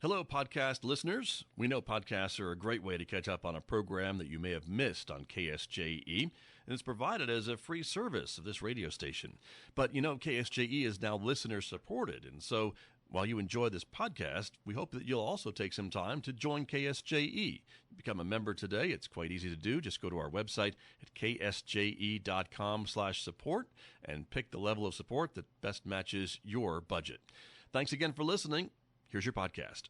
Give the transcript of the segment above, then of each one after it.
Hello, podcast listeners. We know podcasts are a great way to catch up on a program that you may have missed on KSJE, and it's provided as a free service of this radio station. But you know, KSJE is now listener supported, and so while you enjoy this podcast, we hope that you'll also take some time to join KSJE. Become a member today. It's quite easy to do. Just go to our website at ksje.com/support and pick the level of support that best matches your budget. Thanks again for listening. Here's your podcast.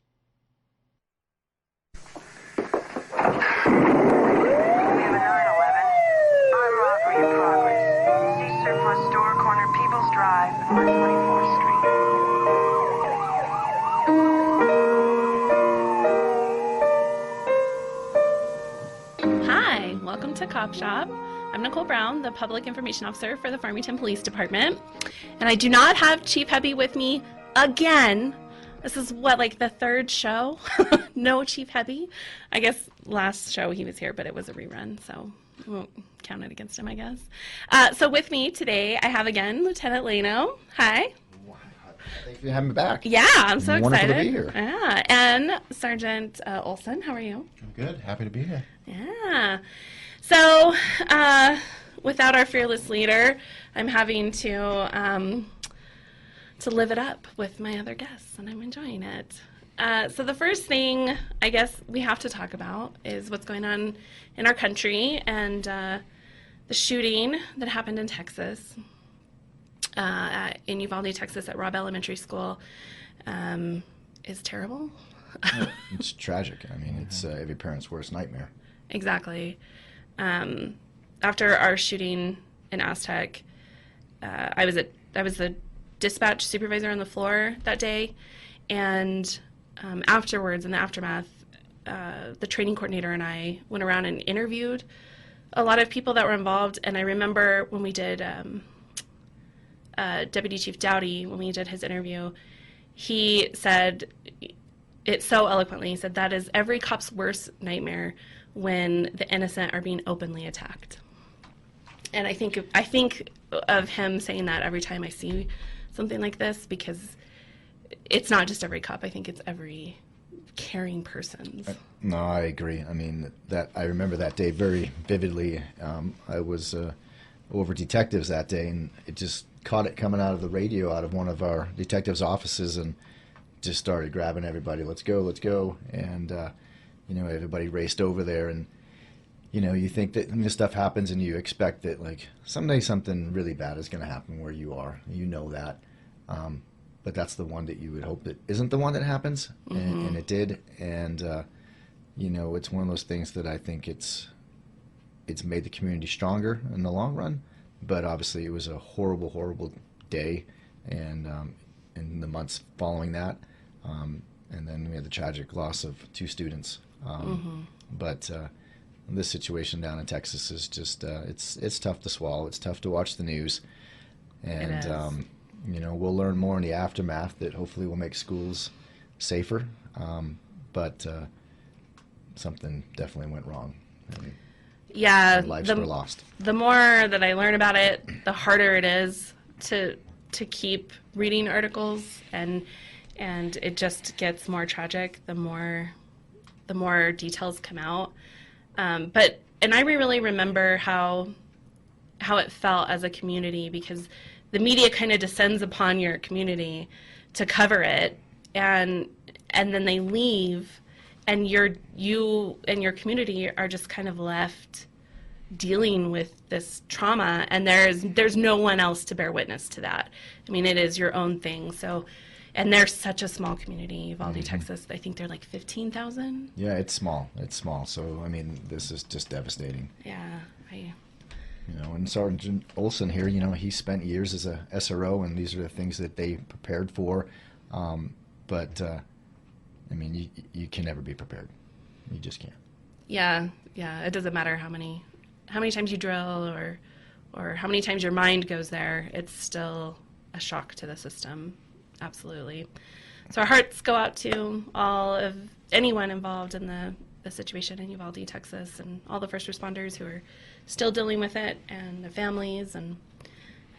We have a 911. Armed robbery in progress. See surplus store corner People's Drive on 24th Street. Hi, welcome to Cop Shop. I'm Nicole Brown, the Public Information Officer for the Farmington Police Department. And I do not have Chief Hebby with me again. This is the third show? No Chief Hebby. I guess last show he was here, but it was a rerun, so we won't count it against him, I guess. So with me today, I have again Lieutenant Leno. Hi. Thanks for having me back. Yeah, I'm so Wonderful excited. to be here. Yeah, and Sergeant Olson, how are you? I'm good. Happy to be here. Yeah. So, without our fearless leader, I'm having to live it up with my other guests, and I'm enjoying it. So the first thing I guess we have to talk about is what's going on in our country and the shooting that happened in Texas, in Uvalde, Texas, at Robb Elementary School, is terrible. It's tragic. I mean, it's every parent's worst nightmare. Exactly. After our shooting in Aztec, I was the dispatch supervisor on the floor that day, and afterwards, in the aftermath, the training coordinator and I went around and interviewed a lot of people that were involved. And I remember when we did Deputy Chief Dowdy, when we did his interview, he said it so eloquently. He said, that is every cop's worst nightmare, when the innocent are being openly attacked. And I think of him saying that every time I see something like this, because it's not just every cop. I think it's every caring person's. No, I agree. I mean, I remember that day very vividly. I was over detectives that day, and it just caught it coming out of the radio out of one of our detectives' offices, and just started grabbing everybody. Let's go. And everybody raced over there, and you think that when this stuff happens and you expect that someday something really bad is going to happen where you are. You know that. But that's the one that you would hope that isn't the one that happens. Mm-hmm. And it did. And, it's one of those things that I think it's made the community stronger in the long run. But obviously it was a horrible, horrible day. And in the months following that, and then we had the tragic loss of 2 students. But this situation down in Texas is just it's tough to swallow. It's tough to watch the news, and we'll learn more in the aftermath that hopefully will make schools safer. But something definitely went wrong. And lives were lost. The more that I learn about it, the harder it is to keep reading articles, and it just gets more tragic the more details come out. But I really remember how it felt as a community, because the media kind of descends upon your community to cover it, and then they leave, and you and your community are just kind of left dealing with this trauma, and there's no one else to bear witness to that. I mean, it is your own thing. So. And they're such a small community, Uvalde, Texas. I think they're 15,000. Yeah, it's small. So, I mean, this is just devastating. Yeah. And Sergeant Olson here, he spent years as a SRO, and these are the things that they prepared for. But, I mean, you can never be prepared. You just can't. Yeah. It doesn't matter how many times you drill or how many times your mind goes there. It's still a shock to the system. Absolutely. So our hearts go out to all of anyone involved in the situation in Uvalde, Texas, and all the first responders who are still dealing with it, and the families, and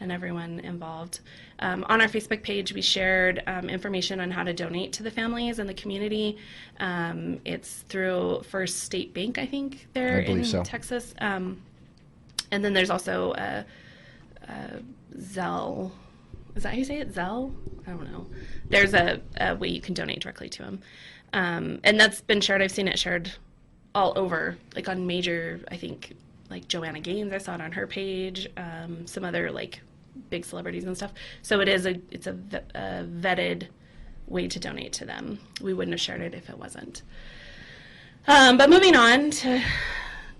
and everyone involved. On our Facebook page, we shared information on how to donate to the families and the community. It's through First State Bank, I think, there I believe in so. Texas. And then there's also Zelle. Is that how you say it? Zelle? I don't know. There's a way you can donate directly to them. And that's been shared. I've seen it shared all over, like on major, I think, like Joanna Gaines. I saw it on her page. Some other like big celebrities and stuff. So it's a vetted way to donate to them. We wouldn't have shared it if it wasn't. But moving on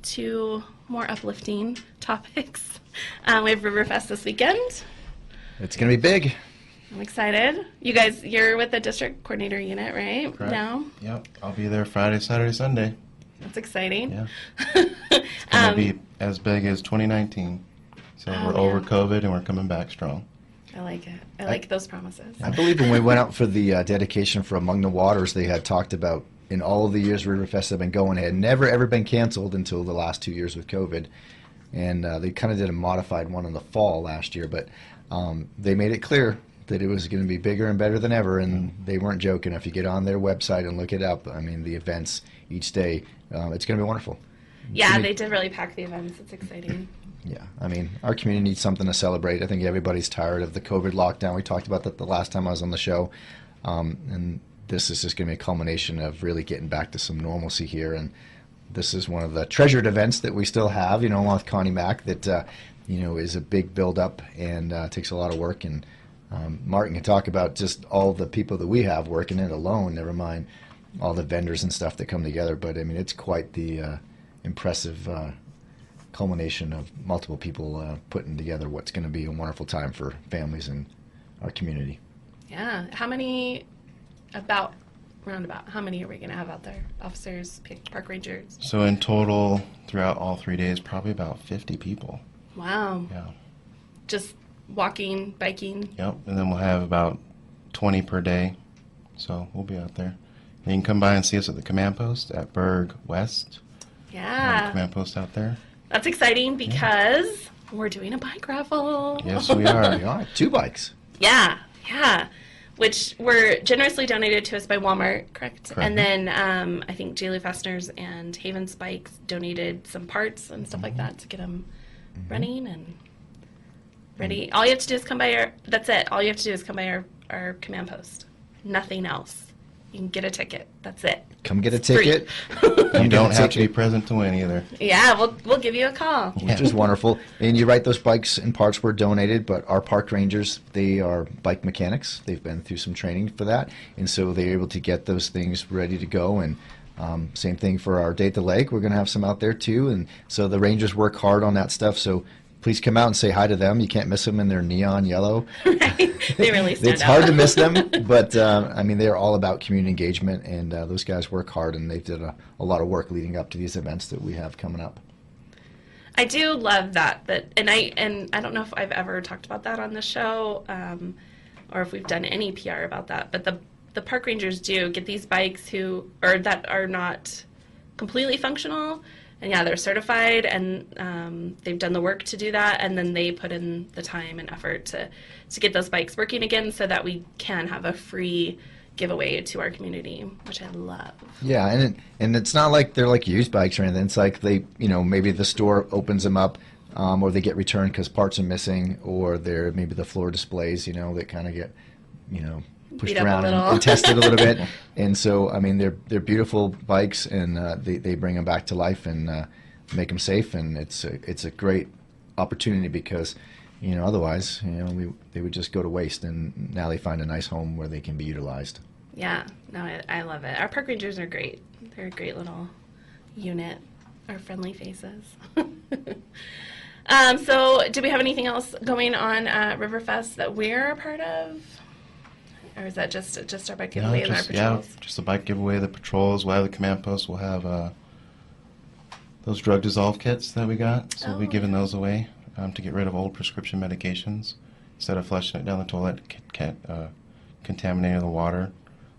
to more uplifting topics. We have Riverfest this weekend. It's going to be big. I'm excited. You guys, you're with the district coordinator unit, right? Correct. Now? Yep, I'll be there Friday, Saturday, Sunday. That's exciting. Yeah. It's going to be as big as 2019. So we're over man. COVID and we're coming back strong. I like it. I like those promises. I believe when we went out for the dedication for Among the Waters, they had talked about in all of the years Riverfest have been going, it had never ever been canceled until the last 2 years with COVID. And they kind of did a modified one in the fall last year, but they made it clear that it was going to be bigger and better than ever, and they weren't joking. If you get on their website and look it up, I mean, the events each day, it's going to be wonderful. Yeah, they did really pack the events. It's exciting. Yeah, I mean, our community needs something to celebrate. I think everybody's tired of the COVID lockdown. We talked about that the last time I was on the show, and this is just going to be a culmination of really getting back to some normalcy here. And this is one of the treasured events that we still have, along with Connie Mack, that is a big build-up and takes a lot of work. And Martin can talk about just all the people that we have working it alone, never mind all the vendors and stuff that come together. But, I mean, it's quite the impressive culmination of multiple people putting together what's going to be a wonderful time for families in our community. Yeah. How many are we going to have out there? Officers, park rangers? So in total, throughout all 3 days, probably about 50 people. Wow. Yeah. Just walking, biking? Yep, and then we'll have about 20 per day. So we'll be out there. And you can come by and see us at the command post at Berg West. Yeah. Command post out there. That's exciting because we're doing a bike raffle. Yes, we are. We are. 2 bikes. Yeah. Which were generously donated to us by Walmart, correct? And then I think J. Lou Fasteners and Haven's Bikes donated some parts and stuff like that to get them running and ready. All you have to do is come by that's it. All you have to do is come by our command post. Nothing else. You can get a ticket. That's it. Come get a It's free. ticket. You don't have to be present to win either. Yeah, we'll give you a call. Which is wonderful. And you're right, those bikes and parts were donated, but our park rangers, they are bike mechanics. They've been through some training for that, and so they're able to get those things ready to go. And same thing for our Day at the Lake. We're going to have some out there too, and so the rangers work hard on that stuff. So please come out and say hi to them. You can't miss them in their neon yellow. Right. They really stand It's out. hard to miss them, but I mean, they're all about community engagement, and those guys work hard, and they've done a lot of work leading up to these events that we have coming up. I do love that, and I don't know if I've ever talked about that on the show, or if we've done any PR about that. But the park rangers do get these bikes that are not completely functional, and yeah, they're certified, and they've done the work to do that, and then they put in the time and effort to get those bikes working again, so that we can have a free giveaway to our community, which I love. Yeah, and it's not like they're like used bikes or anything. It's like they, maybe the store opens them up, or they get returned because parts are missing, or they're maybe the floor displays, that kind of get, pushed Beat up a around little. and tested a little bit. And so, I mean, they're beautiful bikes, and they bring them back to life and make them safe. And it's a great opportunity because, otherwise, they would just go to waste. And now they find a nice home where they can be utilized. Yeah, no, I love it. Our park rangers are great. They're a great little unit. Our friendly faces. So, do we have anything else going on at Riverfest that we're a part of? Or is that just our bike giveaway and our patrols? Yeah, just the bike giveaway, the patrols. We'll have the command post. We'll have those drug dissolve kits that we got. So we'll be giving those away to get rid of old prescription medications. Instead of flushing it down the toilet, contaminating the water.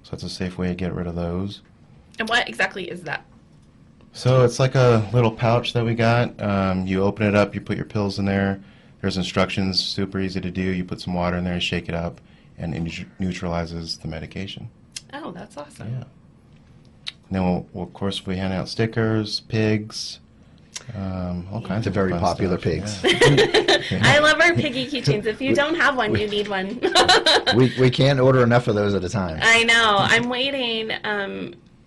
So that's a safe way to get rid of those. And what exactly is that? So it's like a little pouch that we got. You open it up, you put your pills in there, There's instructions, super easy to do. You put some water in there, shake it up, and it neutralizes the medication. Oh, that's awesome. Yeah. And then of course, we hand out stickers, pigs, all kinds The of very fun popular stuff. pigs. Yeah. I love our piggy keychains. If you don't have one, you need one. We can't order enough of those at a time. I know. I'm waiting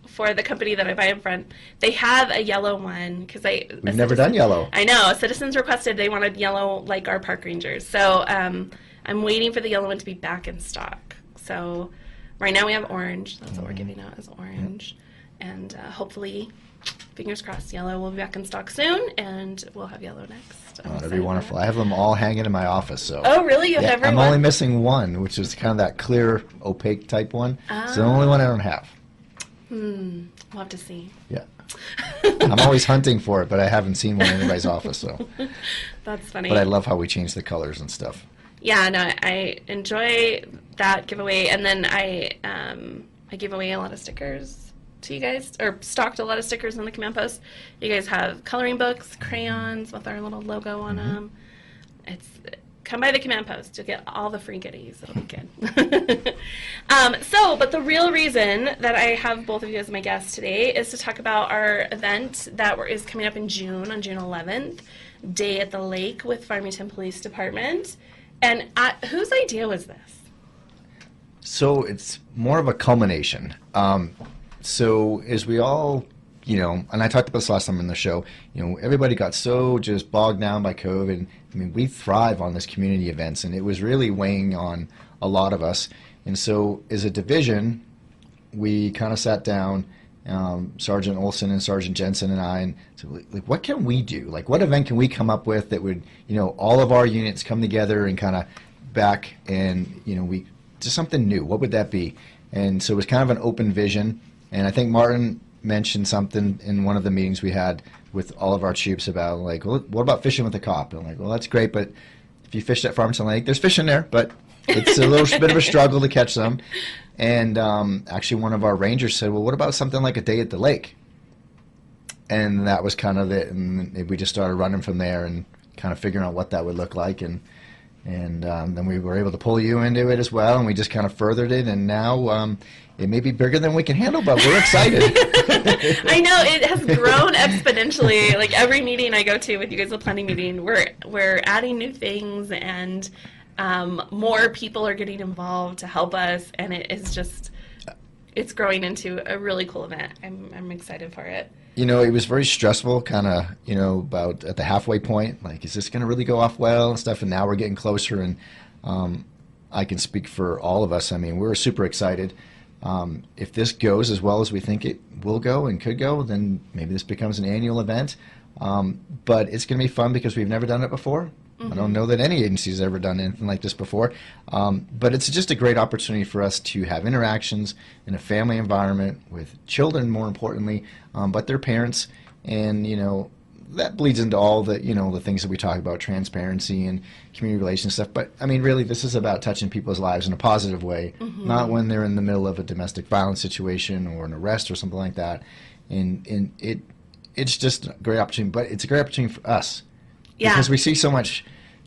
for the company that I buy them from. They have a yellow one because We've never done yellow. I know. Citizens requested they wanted yellow like our park rangers. So I'm waiting for the yellow one to be back in stock. So right now we have orange. That's what we're giving out is orange. And hopefully, fingers crossed, yellow will be back in stock soon, and we'll have yellow next. I'm Oh, that'd excited be for wonderful. that. I have them all hanging in my office. So. Oh, really? You have Yeah, every I'm one? only missing one, which is kind of that clear, opaque type one. It's the Ah. only one I don't have. We'll have to see. Yeah. I'm always hunting for it, but I haven't seen one in anybody's office. So, That's funny. but I love how we change the colors and stuff. Yeah, no, I enjoy that giveaway, and then I gave away a lot of stickers to you guys, or stocked a lot of stickers on the Command Post. You guys have coloring books, crayons with our little logo on them. It's come by the Command Post. You'll get all the free goodies. It'll be good. But the real reason that I have both of you as my guests today is to talk about our event that is coming up in June, on June 11th, Day at the Lake with Farmington Police Department. And whose idea was this? So it's more of a culmination. So as we all, and I talked about this last time in the show, everybody got so just bogged down by COVID. I mean, we thrive on this community events, and it was really weighing on a lot of us. And so as a division, we kind of sat down, Sergeant Olson and Sergeant Jensen and I, and said, like, what can we do? Like, what event can we come up with that would, all of our units come together and kind of back and, we just something new. What would that be? And so it was kind of an open vision. And I think Martin mentioned something in one of the meetings we had with all of our chiefs about, like, well, what about fishing with a cop? And I'm like, well, that's great, but if you fish at Farmington Lake, there's fish in there, but it's a little bit of a struggle to catch them. And actually one of our rangers said, well, what about something like a day at the lake? And that was kind of it. And we just started running from there and kind of figuring out what that would look like. And then we were able to pull you into it as well, and we just kind of furthered it, and now it may be bigger than we can handle, but we're excited. I know, it has grown exponentially. Like every meeting I go to with you guys, the planning meeting, we're adding new things, and more people are getting involved to help us, and it's growing into a really cool event. I'm excited for it. It was very stressful, kind of, about at the halfway point, like, is this going to really go off well and stuff? And now we're getting closer, and I can speak for all of us. I mean, we're super excited. If this goes as well as we think it will go and could go, then maybe this becomes an annual event. But it's going to be fun because we've never done it before. I don't know that any agency has ever done anything like this before. But it's just a great opportunity for us to have interactions in a family environment with children, more importantly, but their parents. And, that bleeds into all the, the things that we talk about, transparency and community relations stuff. But, I mean, really, this is about touching people's lives in a positive way, not when they're in the middle of a domestic violence situation or an arrest or something like that. And it's just a great opportunity. But it's a great opportunity for us. Yeah. Because we see so much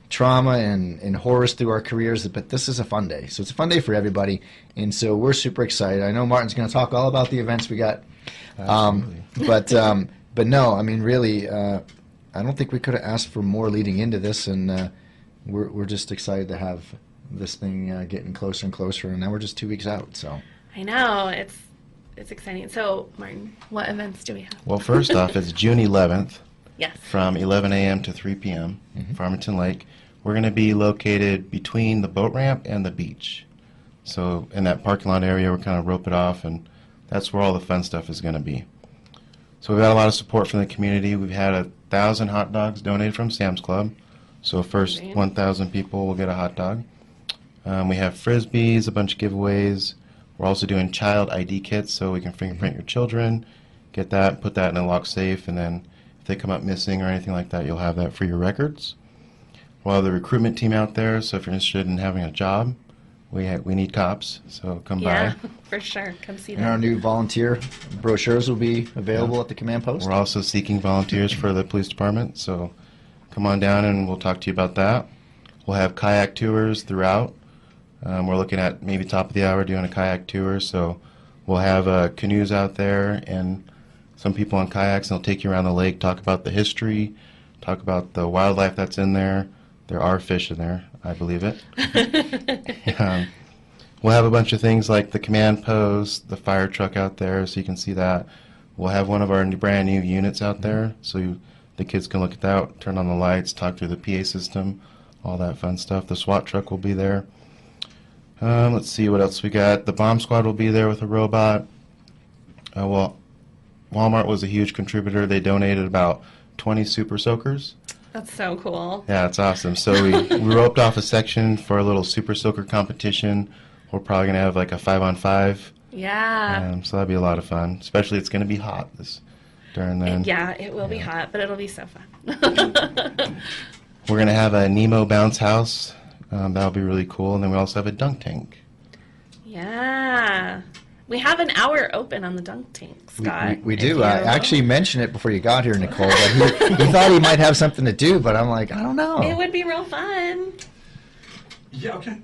trauma and horrors through our careers, but this is a fun day. So it's a fun day for everybody, and so we're super excited. I know Martin's going to talk all about the events we got. But no, I mean, really, I don't think we could have asked for more leading into this, and we're just excited to have this thing getting closer and closer, and now we're just 2 weeks out. So I know, it's exciting. So, Martin, what events do we have? Well, first off, it's June 11th. Yes. From 11 a.m. to 3 p.m., Farmington Lake. We're going to be located between the boat ramp and the beach. So in that parking lot area, we're kind of rope it off, and that's where all the fun stuff is going to be. So we've had a lot of support from the community. We've had 1,000 hot dogs donated from Sam's Club. So first 1,000 people will get a hot dog. We have Frisbees, a bunch of giveaways. We're also doing child ID kits, so we can fingerprint your children, get that, put that in a locked safe, and then they come up missing or anything like that, you'll have that for your records. We'll have the recruitment team out there, so if you're interested in having a job, we need cops, so come Yeah, by. for sure. Come see and our them. new volunteer brochures will be available at the command post. We're also seeking volunteers for the police department, so come on down and we'll talk to you about that. We'll have kayak tours throughout. We're looking at maybe top of the hour doing a kayak tour, so we'll have canoes out there and some people on kayaks, and they'll take you around the lake, talk about the history, talk about the wildlife that's in there. There are fish in there, I believe it. We'll have a bunch of things like the command post, the fire truck out there, so you can see that. We'll have one of our brand new units out there, so the kids can look at that, turn on the lights, talk through the PA system, all that fun stuff. The SWAT truck will be there. Let's see what else we got. The bomb squad will be there with a robot. Well, Walmart was a huge contributor. They donated about 20 super soakers. That's so cool. Yeah, it's awesome. So we roped off a section for a little super soaker competition. We're probably going to have like a 5-on-5. Yeah. So that'd be a lot of fun. Especially it's going to be hot during then. Yeah, it will be hot, but it'll be so fun. We're going to have a Nemo bounce house. That'll be really cool. And then we also have a dunk tank. Yeah. We have an hour open on the dunk tank, Scott. We do. I actually mentioned it before you got here, Nicole, but he thought he might have something to do, but I'm like, I don't know. It would be real fun. Yeah, okay.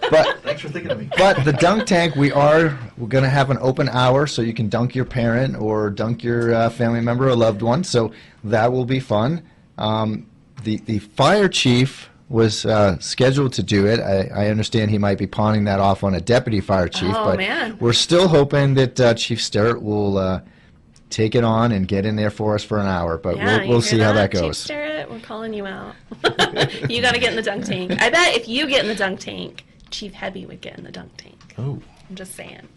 But Thanks for thinking of me. But the dunk tank, we're going to have an open hour, so you can dunk your parent or dunk your family member or loved one. So that will be fun. The fire chief was scheduled to do it. I understand he might be pawning that off on a deputy fire chief, Oh, but man. we're still hoping that Chief Sterrett will take it on and get in there for us for an hour. But Yeah, we'll see how that Chief goes. Sterrett, we're calling you out. You got to get in the dunk tank. I bet if you get in the dunk tank, Chief Hebby would get in the dunk tank. Oh. I'm just saying.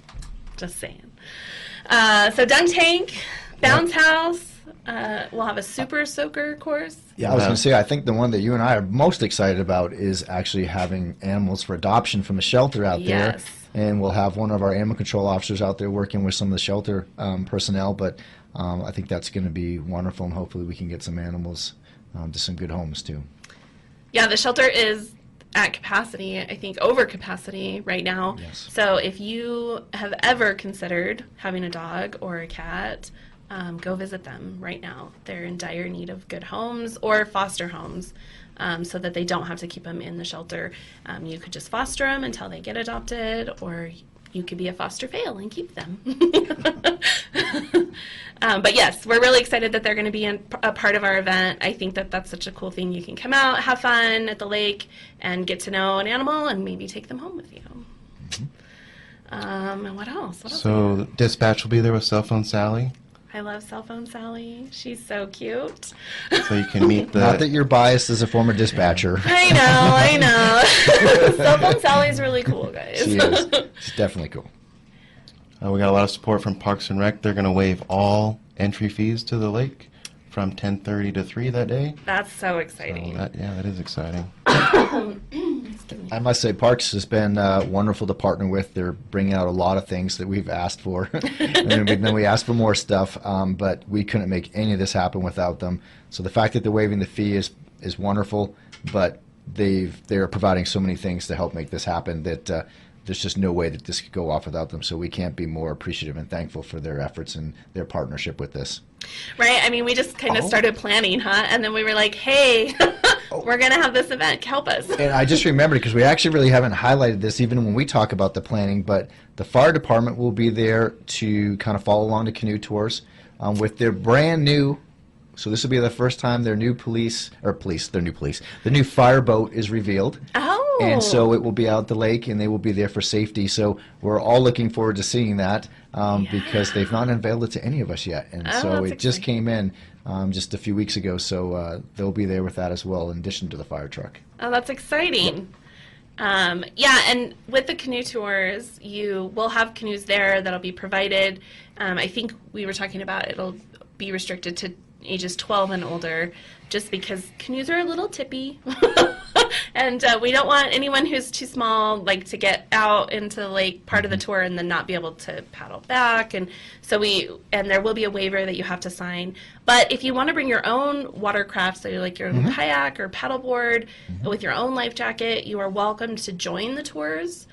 Just saying. So dunk tank, bounce house. We'll have a super soaker course. Yeah, I was going to say, I think the one that you and I are most excited about is actually having animals for adoption from a shelter out there. Yes. And we'll have one of our animal control officers out there working with some of the shelter personnel. But I think that's going to be wonderful, and hopefully we can get some animals to some good homes, too. Yeah, the shelter is at capacity, I think over capacity right now. Yes. So if you have ever considered having a dog or a cat, go visit them right now. They're in dire need of good homes or foster homes, so that they don't have to keep them in the shelter. You could just foster them until they get adopted, or you could be a foster fail and keep them. But yes, we're really excited that they're going to be a part of our event. I think that that's such a cool thing. You can come out, have fun at the lake, and get to know an animal, and maybe take them home with you. And what else? So the dispatch will be there with Cell Phone Sally. I love Cell Phone Sally. She's so cute. So you can meet the... Not that you're biased as a former dispatcher. I know. Cell Phone Sally's really cool, guys. She is. She's definitely cool. We got a lot of support from Parks and Rec. They're going to waive all entry fees to the lake from 10:30 to 3 that day. That's so So exciting. that is exciting. I must say, Parks has been wonderful to partner with. They're bringing out a lot of things that we've asked for. And then we asked for more stuff, but we couldn't make any of this happen without them. So the fact that they're waiving the fee is wonderful, but they're providing so many things to help make this happen that there's just no way that this could go off without them. So we can't be more appreciative and thankful for their efforts and their partnership with this. Right? I mean, we just kind of started planning, huh? And then we were like, hey, we're going to have this event. Help us. And I just remembered, because we actually really haven't highlighted this even when we talk about the planning, but the fire department will be there to kind of follow along the canoe tours with their brand new, so this will be the first time their new the new fireboat is revealed. Oh. And so it will be out the lake, and they will be there for safety. So we're all looking forward to seeing that because they've not unveiled it to any of us yet. And so it just came in just a few weeks ago. So they'll be there with that as well, in addition to the fire truck. Oh, that's exciting. Yeah, and with the canoe tours, you will have canoes there that'll be provided. I think we were talking about it'll be restricted to ages 12 and older, just because canoes are a little tippy. And we don't want anyone who's too small to get out into the lake part of the tour and then not be able to paddle back. And so there will be a waiver that you have to sign. But if you want to bring your own watercraft, so like your own kayak or paddleboard with your own life jacket, you are welcome to join the tours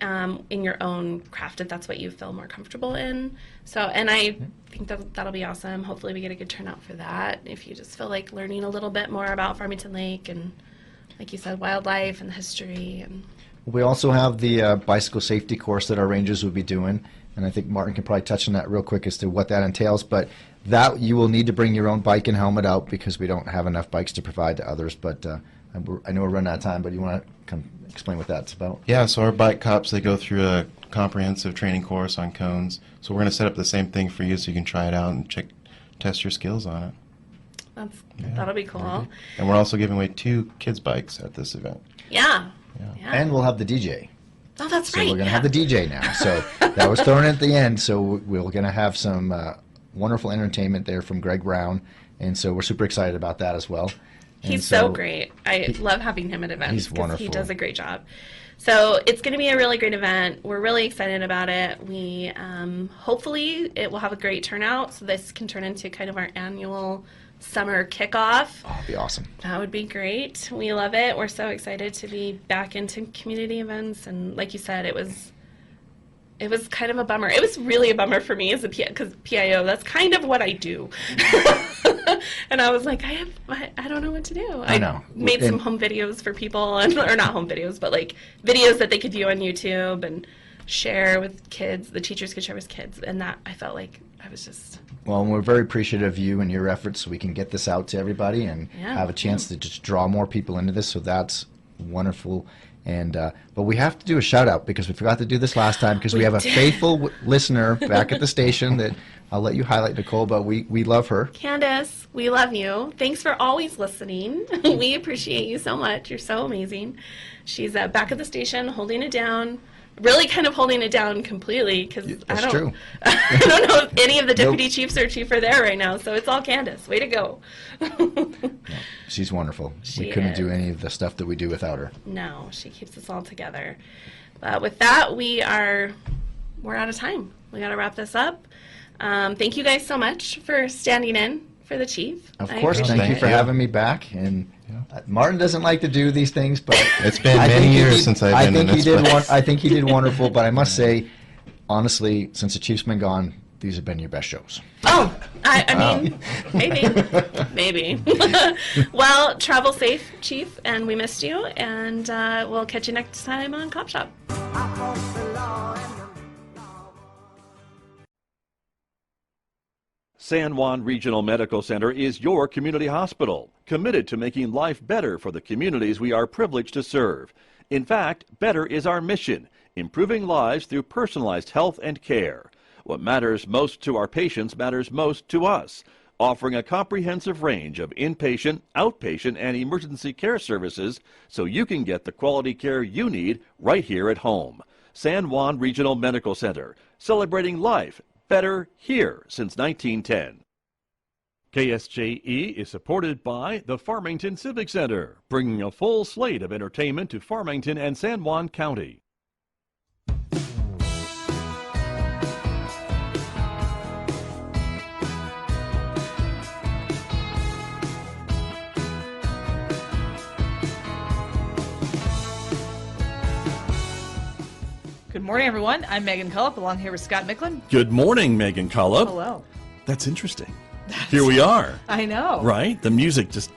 in your own craft if that's what you feel more comfortable in. So, and I think that'll be awesome. Hopefully we get a good turnout for that if you just feel like learning a little bit more about Farmington Lake and like you said, wildlife and the history. And We also have the bicycle safety course that our rangers will be doing, and I think Martin can probably touch on that real quick as to what that entails. But that you will need to bring your own bike and helmet out because we don't have enough bikes to provide to others. But I know we're running out of time, but you want to come explain what that's about? Yeah, so our bike cops, they go through a comprehensive training course on cones. So we're going to set up the same thing for you so you can try it out and test your skills on it. that'll be cool. And we're also giving away 2 kids' bikes at this event. Yeah. And we'll have the DJ. Oh, that's So right. we're going to have the DJ now. So that was thrown at the end. So we're going to have some wonderful entertainment there from Greg Brown. And so we're super excited about that as well. And He's so great. I love having him at events. He's 'cause wonderful. He does a great job. So it's going to be a really great event. We're really excited about it. We hopefully it will have a great turnout. So this can turn into kind of our annual summer kickoff. Oh, it'll be awesome. That would be great. We love it. We're so excited to be back into community events. And like you said, it was kind of a bummer. It was really a bummer for me as a because PIO, that's kind of what I do. And I was like, I don't know what to do. I know. Made some home videos for people, or not home videos, but like videos that they could view on YouTube and share with kids. The teachers could share with kids. And that, I felt like I was just... Well, and we're very appreciative of you and your efforts so we can get this out to everybody and Yeah. have a chance to just draw more people into this. So that's wonderful. And but we have to do a shout out because we forgot to do this last time because we have a faithful listener back at the station that I'll let you highlight, Nicole, but we love her. Candace, we love you. Thanks for always listening. We appreciate you so much. You're so amazing. She's back at the station holding it down, really kind of holding it down completely because That's I true. don't know if any of the deputy chiefs or chief are there right now, so it's all Candace. Way to go. She's wonderful. We She couldn't do is. any of the stuff that we do without her. No, she keeps us all together. But with that, we're out of time. We got to wrap this up. Thank you guys so much for standing in for the chief. Of I course, appreciate thank you it. for having me back. And Martin doesn't like to do these things, but It's been I many think he years did- since I've I been in think he this did. place. I think he did wonderful. But I must say, honestly, since the chief's been gone, these have been your best shows. Oh, I mean, maybe. Well, travel safe, Chief, and we missed you, and we'll catch you next time on Cop Shop. San Juan Regional Medical Center is your community hospital, committed to making life better for the communities we are privileged to serve. In fact, better is our mission, improving lives through personalized health and care. What matters most to our patients matters most to us, offering a comprehensive range of inpatient, outpatient, and emergency care services so you can get the quality care you need right here at home. San Juan Regional Medical Center, celebrating life better here since 1910. KSJE is supported by the Farmington Civic Center, bringing a full slate of entertainment to Farmington and San Juan County. Good morning, everyone. I'm Megan Cullip, along here with Scott Michlin. Good morning, Megan Cullip. Hello. That's interesting. Here we are, I know. right? The music just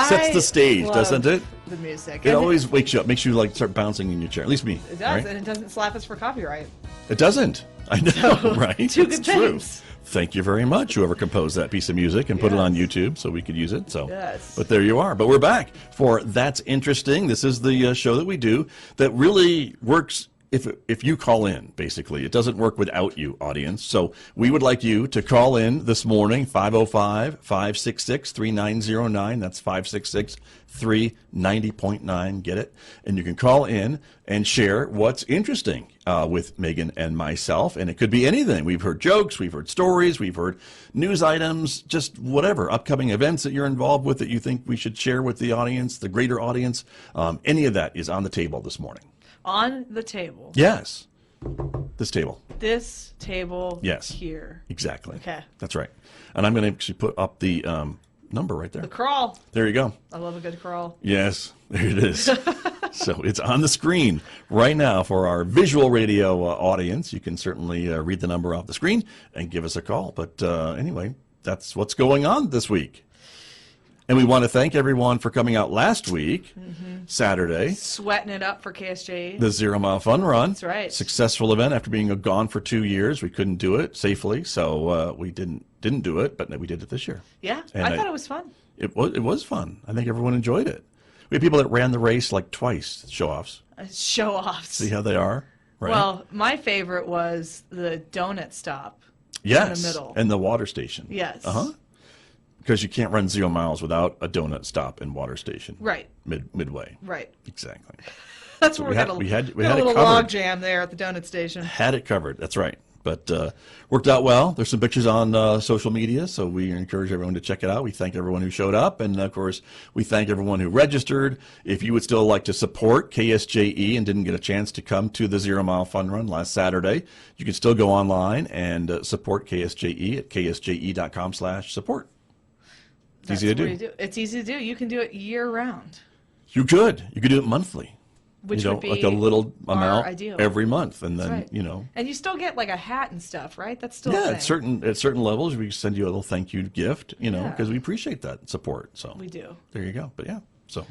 sets the stage, love doesn't it? The music. It And always wakes you up, makes you like start bouncing in your chair. At least me. it does, right? and it doesn't slap us for copyright. It doesn't. I know, right? Two It's good true. things. Thank you very much, whoever composed that piece of music and put it on Yes. YouTube so we could use it. So, Yes. But there you are. But we're back for That's Interesting. This is the show that we do that really works if you call in, basically. It doesn't work without you, audience. So we would like you to call in this morning, 505-566-3909. That's 566-390.9. Get it? And you can call in and share what's interesting with Megan and myself. And it could be anything. We've heard jokes, we've heard stories, we've heard news items, just whatever, upcoming events that you're involved with that you think we should share with the audience, the greater audience. Any of that is on the table this morning. On the table. Yes. This table. This table Yes. here. Exactly. Okay. That's right. And I'm going to actually put up the number right there. The crawl. There you go. I love a good crawl. Yes, there it is. So it's on the screen right now for our visual radio audience. You can certainly read the number off the screen and give us a call. But anyway, that's what's going on this week. And we want to thank everyone for coming out last week, Saturday, Sweating it up for KSJE. the 0 Mile Fun Run. That's right. Successful event after being gone for 2 years. We couldn't do it safely, so we didn't do it, but we did it this year. Yeah, And I thought it was fun. It was fun. I think everyone enjoyed it. We had people that ran the race like twice, show-offs. Show-offs. See how they are? Right? Well, my favorite was the donut stop yes, in the middle. and the water station. Yes. Uh-huh. Because you can't run 0 miles without a donut stop and water station. Right. Midway. Right. Exactly. That's So where we had- got we had a it little covered. log jam there at the donut station. Had it covered. That's right. But worked out well. There's some pictures on social media, so we encourage everyone to check it out. We thank everyone who showed up, and of course, we thank everyone who registered. If you would still like to support KSJE and didn't get a chance to come to the 0 Mile Fun Run last Saturday, you can still go online and support KSJE at ksje.com/support. It's easy to That's what do. you do. It's easy to do. You can do it year-round, You could do it monthly. which you know, would be like a little our amount ideal. every month, and then right. And you still get like a hat and stuff, right? That's still a yeah, thing. at certain levels, we send you a little thank you gift, Yeah. because we appreciate that support. So We do. there you go. But yeah, so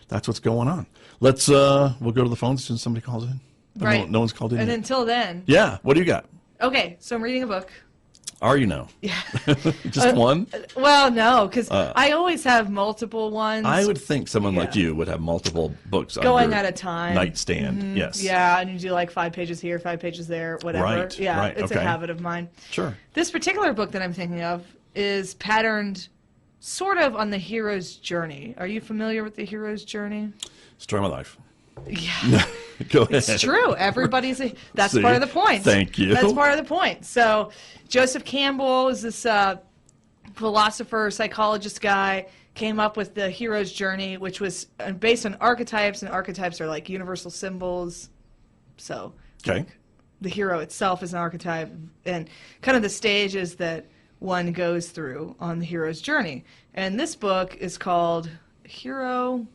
that's what's going on. Let's we'll go to the phones as soon as somebody calls in. But Right. No one's called in And yet. until then, Yeah, what do you got? okay, so I'm reading a book. Are you now? Yeah. Just one? Well, no, because I always have multiple ones. I would think someone like Yeah. you would have multiple books on Going your at a time. nightstand. Yes. Yeah, and you do like 5 pages here, 5 pages there, whatever. Right, Yeah, right, it's okay. a habit of mine. Sure. This particular book that I'm thinking of is patterned sort of on the hero's journey. Are you familiar with the hero's journey? Story of my life. Yeah. Go ahead. It's true. That's See? part of the point. Thank you. That's part of the point. So Joseph Campbell is this philosopher, psychologist guy, came up with the hero's journey, which was based on archetypes, and archetypes are like universal symbols. So Okay. the hero itself is an archetype, and kind of the stages that one goes through on the hero's journey. And this book is called Hero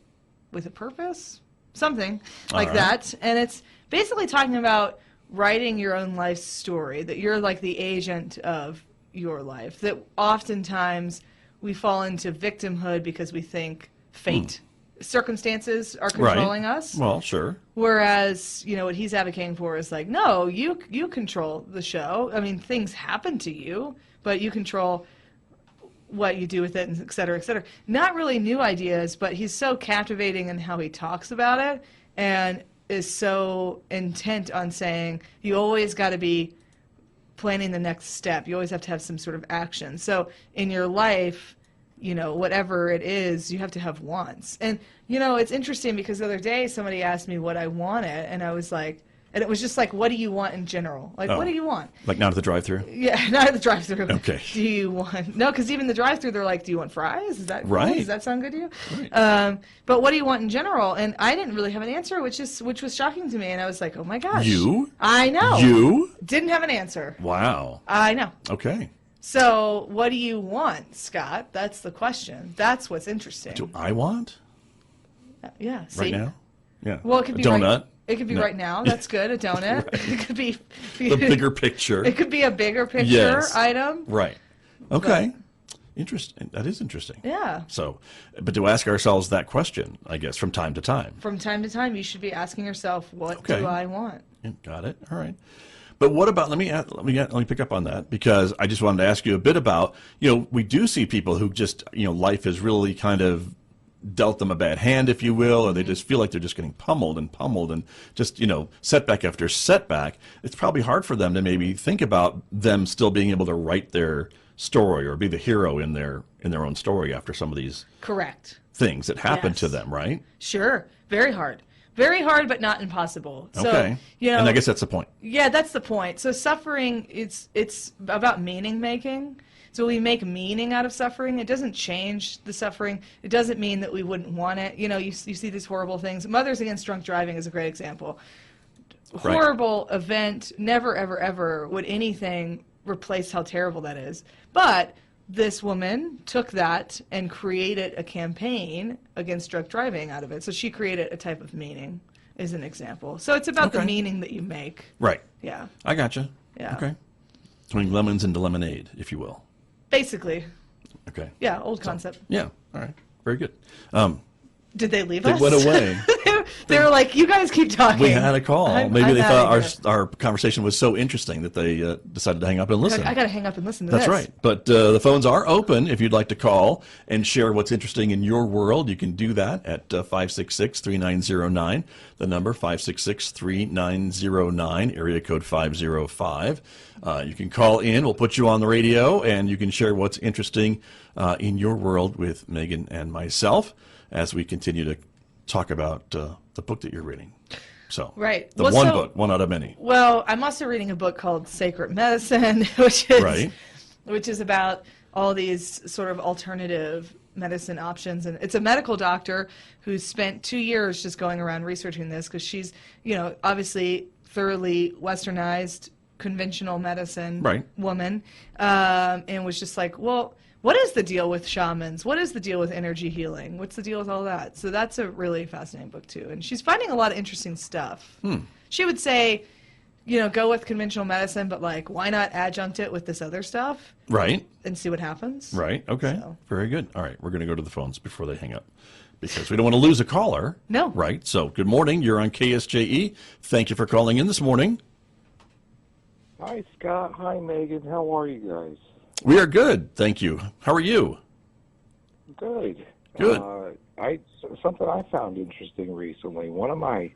with a Purpose, something like right. that. And it's basically talking about writing your own life story, that you're like the agent of your life, that oftentimes we fall into victimhood because we think fate, circumstances are controlling us. Well, sure. Whereas, what he's advocating for is like, no, you control the show. I mean, things happen to you, but you control what you do with it, and et cetera, et cetera. Not really new ideas, but he's so captivating in how he talks about it, and is so intent on saying you always got to be planning the next step. You always have to have some sort of action. So in your life, whatever it is, you have to have wants. And, it's interesting because the other day somebody asked me what I wanted, and I was like, and it was just like, what do you want in general? Like, Oh. what do you want? Like not at the drive-through? Yeah, not at the drive-through. Okay. Do you want... No, because even the drive-through, they're like, do you want fries? Is that cool? Right. Does that sound good to you? Right. But what do you want in general? And I didn't really have an answer, which was shocking to me. And I was like, oh my gosh. You? I know. You? Didn't have an answer. Wow. I know. Okay. So what do you want, Scott? That's the question. That's what's interesting. Do I want? Yeah. See? Right now? Yeah. Well, it could a be donut. Right, it could be No. right now. That's good. A donut. It could be The bigger picture. It could be a bigger picture Yes. item. Right. Okay. Interesting. That is interesting. Yeah. So, but to ask ourselves that question, I guess, from time to time. From time to time, you should be asking yourself, "What Okay. do I want?" Yeah, got it. All right. But what about? Let me pick up on that, because I just wanted to ask you a bit about. We do see people who just life has really kind of dealt them a bad hand, if you will, or they just feel like they're just getting pummeled and just setback after setback. It's probably hard for them to maybe think about them still being able to write their story or be the hero in their own story after some of these Correct. things that happen to Yes. them, right? Sure. Very hard. Very hard, but not impossible. So, Okay. And I guess that's the point. Yeah, that's the point. So suffering, it's about meaning making. So we make meaning out of suffering. It doesn't change the suffering. It doesn't mean that we wouldn't want it. You see these horrible things. Mothers Against Drunk Driving is a great example. Right. Horrible event. Never, ever, ever would anything replace how terrible that is. But this woman took that and created a campaign against drunk driving out of it. So she created a type of meaning, as an example. So it's about the Okay. meaning that you make. Right. Yeah. I gotcha. Yeah. Okay. Turning lemons into lemonade, if you will. Basically. Okay. Yeah, old concept. Yeah. All right. Very good. Did they leave They us? went away. They were like, you guys keep talking. We had a call. Maybe I'm they outta thought our conversation was so interesting that they decided to hang up and listen. I got to hang up and listen to That's this. right. But the phones are open if you'd like to call and share what's interesting in your world. You can do that at 566-3909. The number 566-3909, area code 505. You can call in. We'll put you on the radio, and you can share what's interesting in your world with Megan and myself as we continue to talk about the book that you're reading. So, Right. The Well, one so- book, one out of many. Well, I'm also reading a book called Sacred Medicine, Right. which is about all these sort of alternative medicine options. And it's a medical doctor who's spent 2 years just going around researching this because she's, obviously thoroughly westernized, conventional medicine Right. woman, and was just like, well, what is the deal with shamans? What is the deal with energy healing? What's the deal with all that? So that's a really fascinating book, too. And she's finding a lot of interesting stuff. She would say, go with conventional medicine, but, why not adjunct it with this other stuff Right. and see what happens? Right. Okay. So. Very good. All right. We're going to go to the phones before they hang up because we don't want to lose a caller. No. Right. So, good morning. You're on KSJE. Thank you for calling in this morning. Hi, Scott. Hi, Megan. How are you guys? We are good. Thank you. How are you? Good. Good. Something I found interesting recently. One of my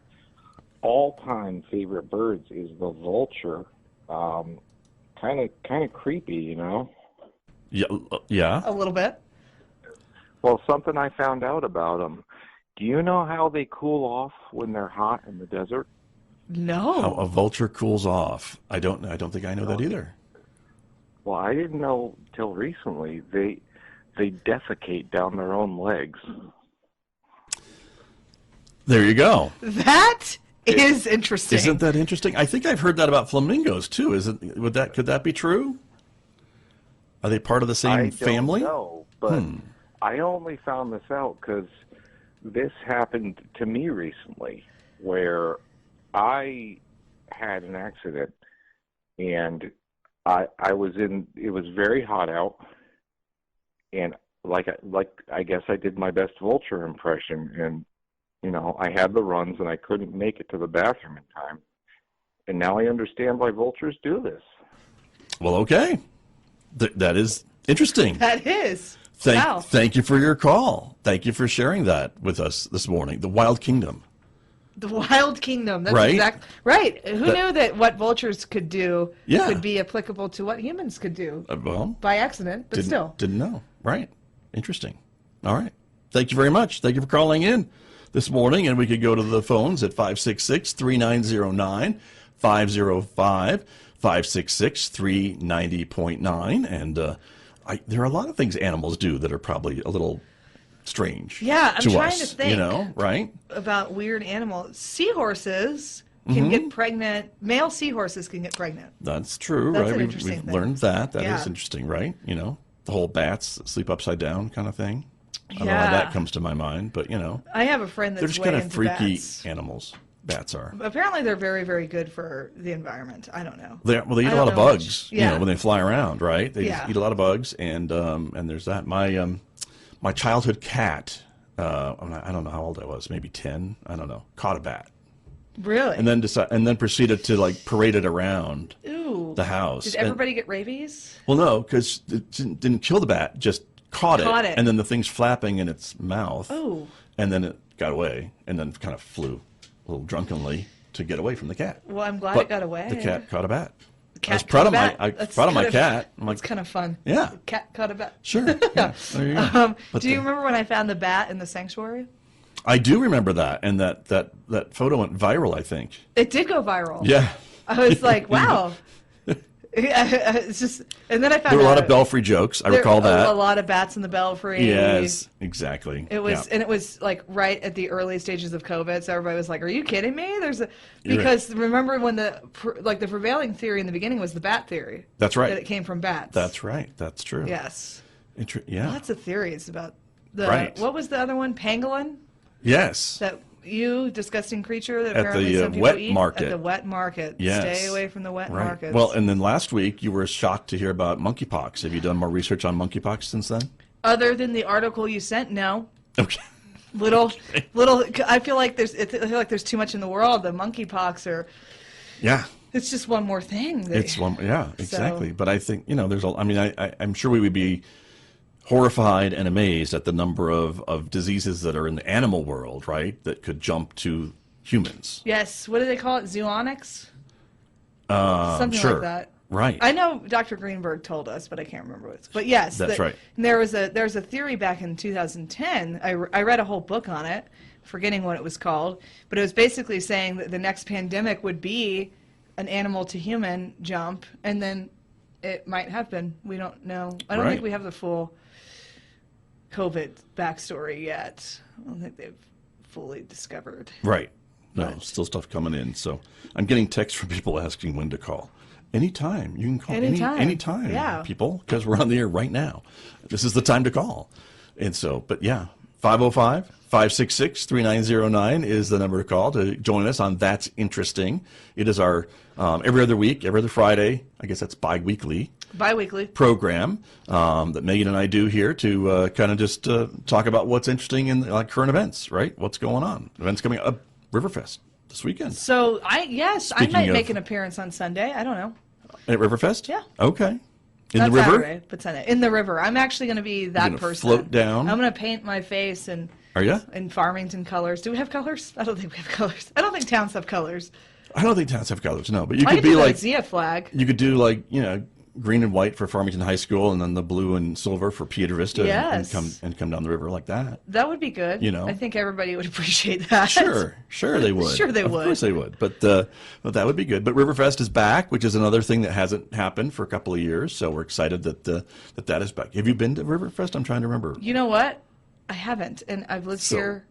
all-time favorite birds is the vulture. Kind of creepy, Yeah. A little bit. Well, something I found out about them. Do you know how they cool off when they're hot in the desert? No. How a vulture cools off. I don't think I know that either. Well, I didn't know till recently. They defecate down their own legs. There you go. That is interesting. Isn't that interesting? I think I've heard that about flamingos too. Could that be true? Are they part of the same family? I don't know, but I only found this out because this happened to me recently, where I had an accident, and I was in. It was very hot out, and I guess I did my best vulture impression, and I had the runs, and I couldn't make it to the bathroom in time, and now I understand why vultures do this. Well, okay, that is interesting. That is. Wow. Thank you for your call. Thank you for sharing that with us this morning. The Wild Kingdom. The Wild Kingdom. That's Right? Right. Who knew that what vultures could do Yeah. could be applicable to what humans could do Well, by accident, but still. Didn't know. Right. Interesting. All right. Thank you very much. Thank you for calling in this morning. And we could go to the phones at 566-3909, 505-566-390.9. And there are a lot of things animals do that are probably a little strange Yeah, I'm to trying us, to think. right? About weird animals. Seahorses can get pregnant. Male seahorses can get pregnant. That's true, That's right? an We've interesting thing. learned that. That is Yeah. interesting, right? The whole bats that sleep upside down kind of thing. I don't know why Yeah. that comes to my mind, but I have a friend they're that's just way kind of into freaky bats. animals. Bats are. Apparently, they're very, very good for the environment. I don't know. They I eat a lot don't of know much. bugs. Yeah. When they fly around, right? They Yeah. just eat a lot of bugs, and there's that. My childhood cat. I don't know how old I was. Maybe 10. I don't know. Caught a bat, Really? and then proceeded to parade it around Ooh. the house. Did And- everybody get rabies? well, no, because it didn't kill the bat. Just caught Caught it. and then the thing's flapping in its mouth. Oh. And then it got away, and then kind of flew a little drunkenly to get away from the cat. Well, I'm glad But it got away. The cat caught a bat. Cat I was caught proud a of my bat. That's proud of my kind cat. I'm like, It's kind of fun. Yeah. The cat caught a bat. sure. Yeah, there you go. But Do you remember when I found the bat in the sanctuary? I do remember that, and that photo went viral, I think. It did go viral. Yeah. I was like, wow. It's just, and then I found There were a lot out of belfry jokes. I there recall a that. lot of bats in the belfry. Yes, exactly. It was, Yeah. and it was right at the early stages of COVID. So everybody was like, "Are you kidding me?" You're right. Because remember when the prevailing theory in the beginning was the bat theory. That's right. That it came from bats. That's right. That's true. Yes. Yeah. Lots of theories about the Right. what was the other one? Pangolin. Yes. That You disgusting creature that At apparently the some people wet eat market. at the wet market. Yes. Stay away from the wet Right. markets. Well, and then last week you were shocked to hear about monkeypox. Have you done more research on monkeypox since then? Other than the article you sent, no. Okay. Little. I feel like there's too much in the world. The monkeypox, or Yeah. it's just one more thing. It's one. Yeah, exactly. But I think, there's a. I mean, I'm sure we would be horrified and amazed at the number of diseases that are in the animal world, right? That could jump to humans. Yes. What do they call it? Zoonotics? Something Sure. like that. Right. I know Dr. Greenberg told us, but I can't remember what it's. But yes, That's right. There's a theory back in 2010. I read a whole book on it, forgetting what it was called, but it was basically saying that the next pandemic would be an animal to human jump, and then it might have been. We don't know. I don't Right. think we have the full COVID backstory yet. I don't think they've fully discovered. Right. No, But- still stuff coming in. So I'm getting texts from people asking when to call. Anytime. You can call Anytime. anytime, Yeah. people, because we're on the air right now. This is the time to call. And so, but yeah, 505-566-3909 is the number to call to join us on That's Interesting. It is our every other week, every other Friday, I guess that's bi-weekly Bi-weekly. program that Megan and I do here to kind of just talk about what's interesting in current events, right? What's going on? Events coming up. Riverfest this weekend. So I Speaking might of- make an appearance on Sunday. I don't know. At Riverfest? Yeah. Okay. In Not the river? Saturday, but Sunday. In the river. I'm actually going to be that gonna person. float down? I'm going to paint my face Are you? in Farmington colors. Do we have colors? I don't think we have colors. I don't think towns have colors. I don't think towns have colors, no. But you I could could be do like, the Zia flag. you could do like, green and white for Farmington High School, and then the blue and silver for Pieta Vista, Yes. and come down the river like that. That would be good. You know. I think everybody would appreciate that. Sure they would. Sure they of would. Of course they would. But that would be good. But Riverfest is back, which is another thing that hasn't happened for a couple of years. So we're excited that that is back. Have you been to Riverfest? I'm trying to remember. You know what? I haven't, and I've lived So- here.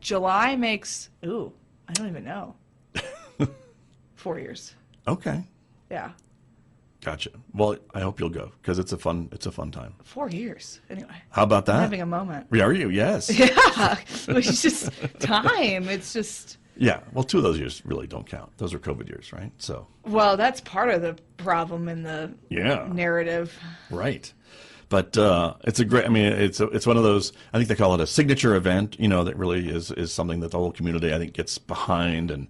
July makes. Ooh, I don't even know. 4 years. Okay, Yeah, gotcha. Well, I hope you'll go because it's a fun time. 4 years. Anyway, How about that? I'm having a moment. Are you? Yes. Yeah, it's just time. It's just. Yeah. Well, 2 of those years really don't count. Those are COVID years, right? So. Well, that's part of the problem in the Yeah. narrative. Right. But it's a great. I mean, it's one of those. I think they call it a signature event. That really is something that the whole community, I think, gets behind, and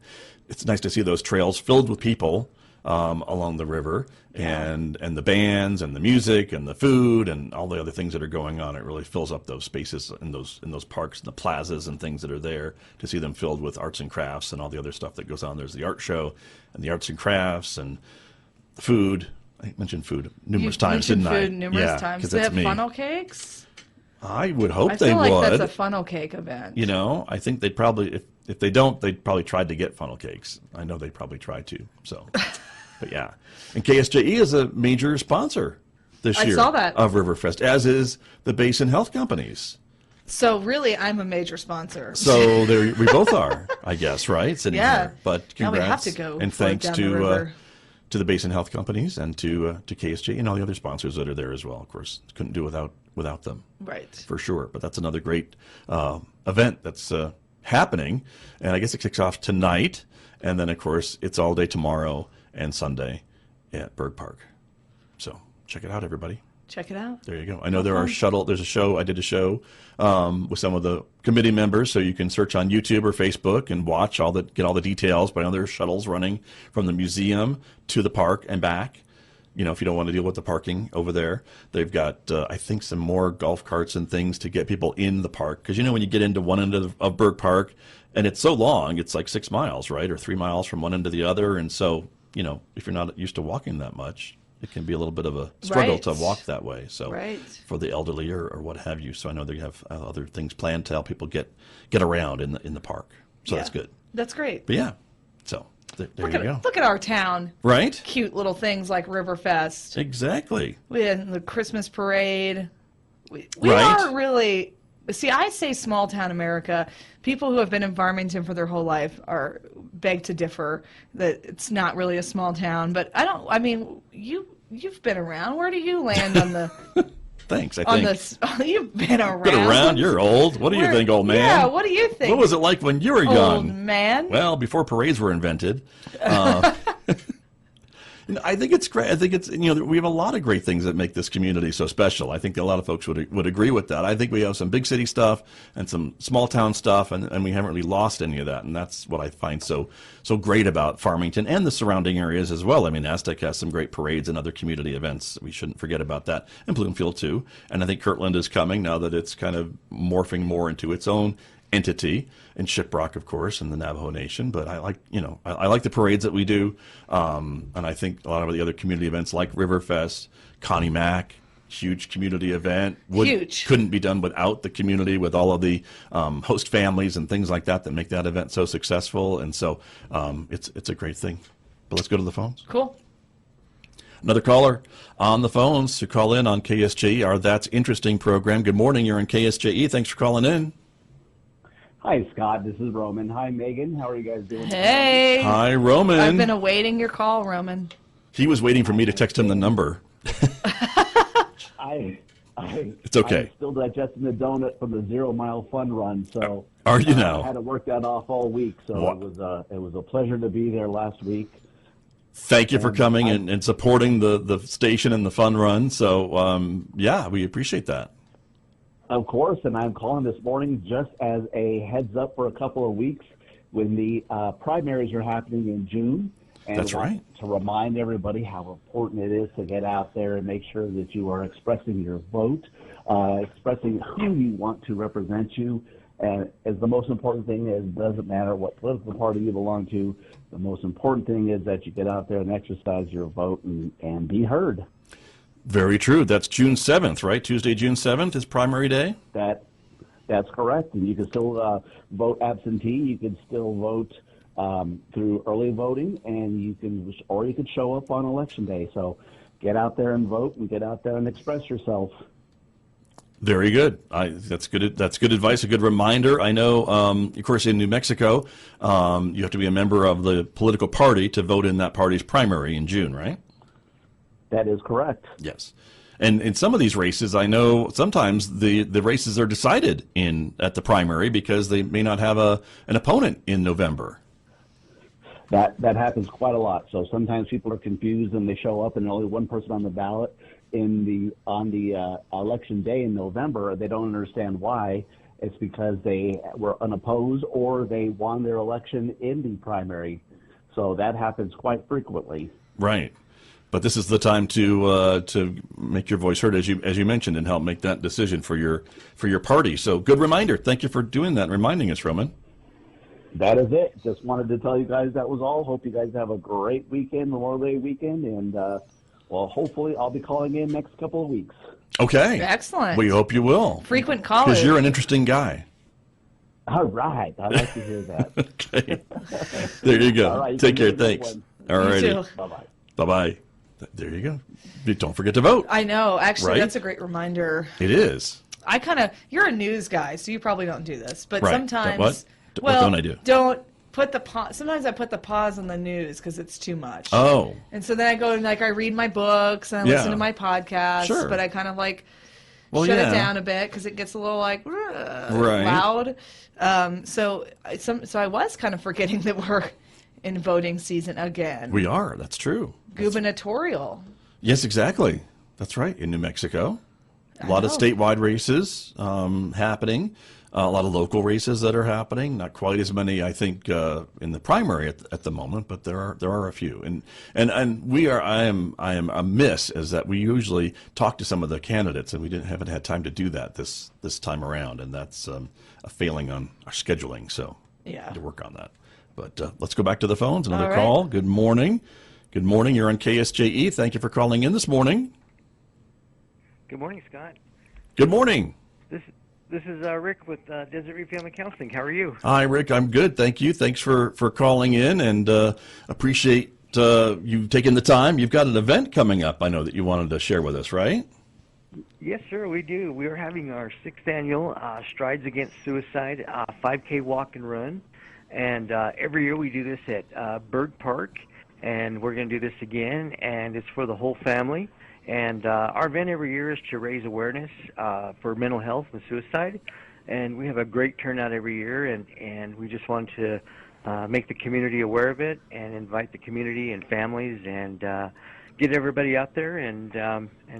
it's nice to see those trails filled with people along the river, and the bands and the music and the food and all the other things that are going on. It really fills up those spaces in those parks and the plazas and things that are there, to see them filled with arts and crafts and all the other stuff that goes on. There's the art show and the arts and crafts and the food. I mentioned food numerous times, mentioned didn't I? food numerous Yeah, times. 'cause Do they that's have me. funnel cakes? I would hope I they feel like would. that's a funnel cake event. I think they'd probably, if they don't, they'd probably try to get funnel cakes. I know they probably try to. So, but yeah. And KSJE is a major sponsor this I year saw that. of Riverfest, as is the Basin Health Companies. So really, I'm a major sponsor. So there, we both are, I guess, right? Sitting Yeah. here. But Now we have congrats to go and float thanks down the river. to the Basin Health Companies and to KSJ and all the other sponsors that are there as well. Of course, couldn't do without them. Right. For sure. But that's another great event that's happening, and I guess it kicks off tonight, and then of course it's all day tomorrow and Sunday at Berg Park. So check it out, everybody. Check it out. There you go. I know there's a show. I did a show with some of the committee members, so you can search on YouTube or Facebook and get all the details. But I know there's shuttles running from the museum to the park and back. If you don't want to deal with the parking over there, they've got, I think, some more golf carts and things to get people in the park. Because, when you get into one end of Berg Park, and it's so long, it's like 6 miles, right? Or 3 miles from one end to the other. And so, if you're not used to walking that much, it can be a little bit of a struggle Right. to walk that way. So Right. for the elderly or what have you. So I know they have other things planned to help people get around in the park. So Yeah. that's good. That's great. But yeah, so there you go. Look at our town. Right? Cute little things like Riverfest. Exactly. We had the Christmas parade. We Right. are really. See, I say small town America. People who have been in Farmington for their whole life are beg to differ that it's not really a small town. But I mean, you've been around. Where do you land on the Thanks, I On think. this, you've been around. Been around? You're old. What do you think, old man? Yeah, what do you think? What was it like when you were young? Old man. Well, before parades were invented. I think it's great. I think it's, we have a lot of great things that make this community so special. I think a lot of folks would agree with that. I think we have some big city stuff and some small town stuff, and we haven't really lost any of that. And that's what I find so great about Farmington and the surrounding areas as well. I mean, Aztec has some great parades and other community events. We shouldn't forget about that. And Bloomfield too. And I think Kirtland is coming now that it's kind of morphing more into its own entity, and Shiprock, of course, and the Navajo Nation. But I like the parades that we do, and I think a lot of the other community events like Riverfest, Connie Mack, huge community event. Huge. Couldn't be done without the community, with all of the host families and things like that make that event so successful. And so it's a great thing. But let's go to the phones. Cool. Another caller on the phones to call in on KSJE, our That's Interesting program. Good morning. You're on KSJE. Thanks for calling in. Hi, Scott. This is Roman. Hi, Megan. How are you guys doing? Hey. Hi, Roman. I've been awaiting your call, Roman. He was waiting for me to text him the number. It's okay. I'm still digesting the donut from the 0 Mile Fun Run, so Are you now? I had to work that off all week. So What? it was a pleasure to be there last week. Thank you for coming and supporting the station and the fun run. So, we appreciate that. Of course, and I'm calling this morning just as a heads up for a couple of weeks when the primaries are happening in June. And That's right. To remind everybody how important it is to get out there and make sure that you are expressing your vote, expressing who you want to represent you. And as the most important thing is, it doesn't matter what political party you belong to. The most important thing is that you get out there and exercise your vote and be heard. Very true. That's June 7th, right? Tuesday, June 7th is primary day? That's correct. And you can still vote absentee. You can still vote through early voting, and you can show up on election day. So get out there and vote, and get out there and express yourself. Very good. That's good. That's good advice. A good reminder. I know, of course, in New Mexico, you have to be a member of the political party to vote in that party's primary in June, right? That is correct. Yes. And in some of these races, I know sometimes the races are decided at the primary because they may not have an opponent in November. That happens quite a lot. So sometimes people are confused and they show up and only one person on the ballot on the election day in November. They don't understand why. It's because they were unopposed or they won their election in the primary. So that happens quite frequently. Right. But this is the time to make your voice heard, as you mentioned, and help make that decision for your party. So good reminder. Thank you for doing that and reminding us, Roman. That is it. Just wanted to tell you guys that was all. Hope you guys have a great weekend, Memorial Day weekend, and hopefully I'll be calling in next couple of weeks. Okay. Excellent. We hope you will. Frequent caller. Because you're an interesting guy. All right. I'd like to hear that. Okay. There you go. All right, Take care. have a good Thanks. one. All You righty. too. Bye-bye. Bye-bye. There you go. Don't forget to vote. I know. Actually, Right? that's a great reminder. It is. You're a news guy, so you probably don't do this. But Right. sometimes. What? What Well, don't I do? Don't put the pause. Sometimes I put the pause on the news because it's too much. Oh. And so then I go and I read my books and I listen to my podcasts. Sure. But I kind of shut yeah. it down a bit because it gets a little Right. loud. So I was kind of forgetting that we're in voting season again. We are. That's true. Gubernatorial. Yes, exactly. That's right. In New Mexico. A lot of know. statewide races happening. A lot of local races that are happening. Not quite as many, I think, in the primary at the moment, but there are a few. And we are. I am amiss is that we usually talk to some of the candidates, and we haven't had time to do that this time around, and that's a failing on our scheduling. So Yeah. to work on that. But let's go back to the phones. Another All right. call. Good morning. Good morning. You're on KSJE. Thank you for calling in this morning. Good morning, Scott. Good morning. This is Rick with Desert View Family Counseling. How are you? Hi, Rick. I'm good. Thank you. Thanks for calling in, and appreciate you taking the time. You've got an event coming up, I know, that you wanted to share with us, right? Yes, sir, we do. We are having our 6th annual Strides Against Suicide 5K walk and run. And every year we do this at Berg Park and we're going to do this again, and it's for the whole family. And our event every year is to raise awareness for mental health and suicide, and we have a great turnout every year, and we just want to make the community aware of it and invite the community and families and get everybody out there and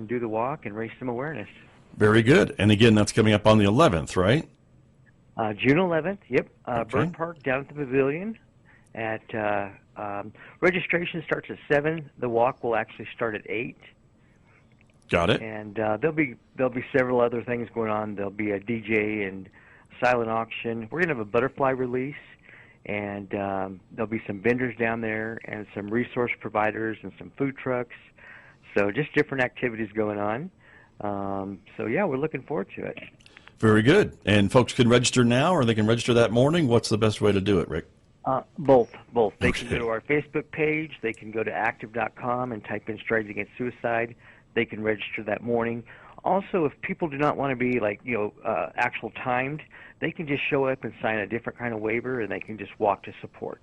do the walk and raise some awareness. Very good. And again, that's coming up on the 11th, right? June 11th, yep. Okay. Bird Park down at the pavilion. Registration starts at 7. The walk will actually start at 8. Got it. And there'll be several other things going on. There'll be a DJ and silent auction. We're going to have a butterfly release, and there'll be some vendors down there and some resource providers and some food trucks. So just different activities going on. So yeah, we're looking forward to it. Very good. And folks can register now, or they can register that morning. What's the best way to do it, Rick? Both. They Okay. can go to our Facebook page. They can go to active.com and type in Strides Against Suicide. They can register that morning. Also, if people do not want to be actual timed, they can just show up and sign a different kind of waiver, and they can just walk to support.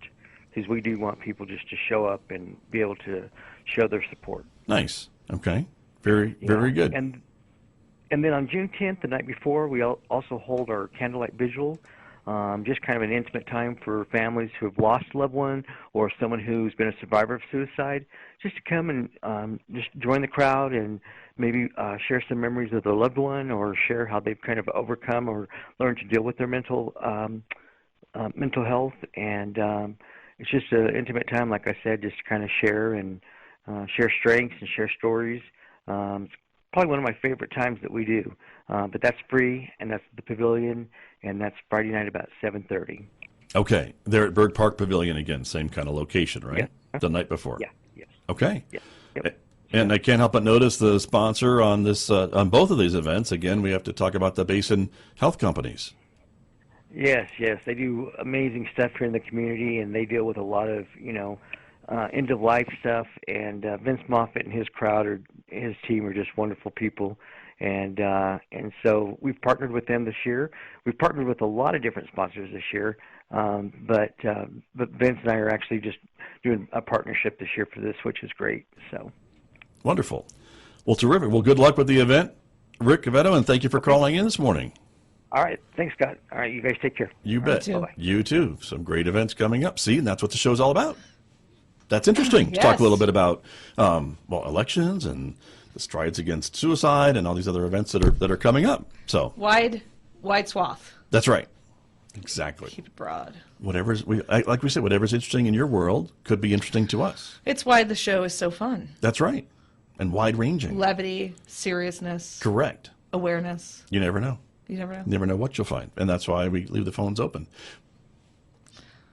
Because we do want people just to show up and be able to show their support. Nice. Okay. Very good. And then on June 10th, the night before, we also hold our candlelight vigil. Just kind of an intimate time for families who have lost a loved one or someone who's been a survivor of suicide, just to come and just join the crowd and maybe share some memories of their loved one or share how they've kind of overcome or learned to deal with their mental health. And it's just an intimate time, like I said, just to kind of share and share strengths and share stories. It's probably one of my favorite times that we do. But that's free, and that's the pavilion, and that's Friday night about 7:30. Okay. They're at Bird Park Pavilion again, same kind of location, right? Yeah. The night before. Yeah. Yes. Okay. Yeah. Yep. And I can't help but notice the sponsor on this on both of these events. Again, we have to talk about the Basin Health Companies. Yes. They do amazing stuff here in the community, and they deal with a lot of, end-of-life stuff. And Vince Moffitt and his his team are just wonderful people. And so we've partnered with them this year. We've partnered with a lot of different sponsors this year, but Vince and I are actually just doing a partnership this year for this, which is great. So wonderful. Well, terrific. Well, good luck with the event, Rick Gavetto, and thank you for calling in this morning. All right. Thanks, Scott. All right. You guys take care. You bet. You too. You too. Some great events coming up. See, and that's what the show's all about. That's interesting to Yes. talk a little bit about, elections and the Strides Against Suicide and all these other events that are coming up. So Wide swath. that's right. Exactly. Keep it broad. Like we said, whatever's interesting in your world could be interesting to us. It's why the show is so fun. That's right. And wide ranging. Levity, seriousness, Correct. awareness. You never know. You never know. You never know what you'll find. And that's why we leave the phones open.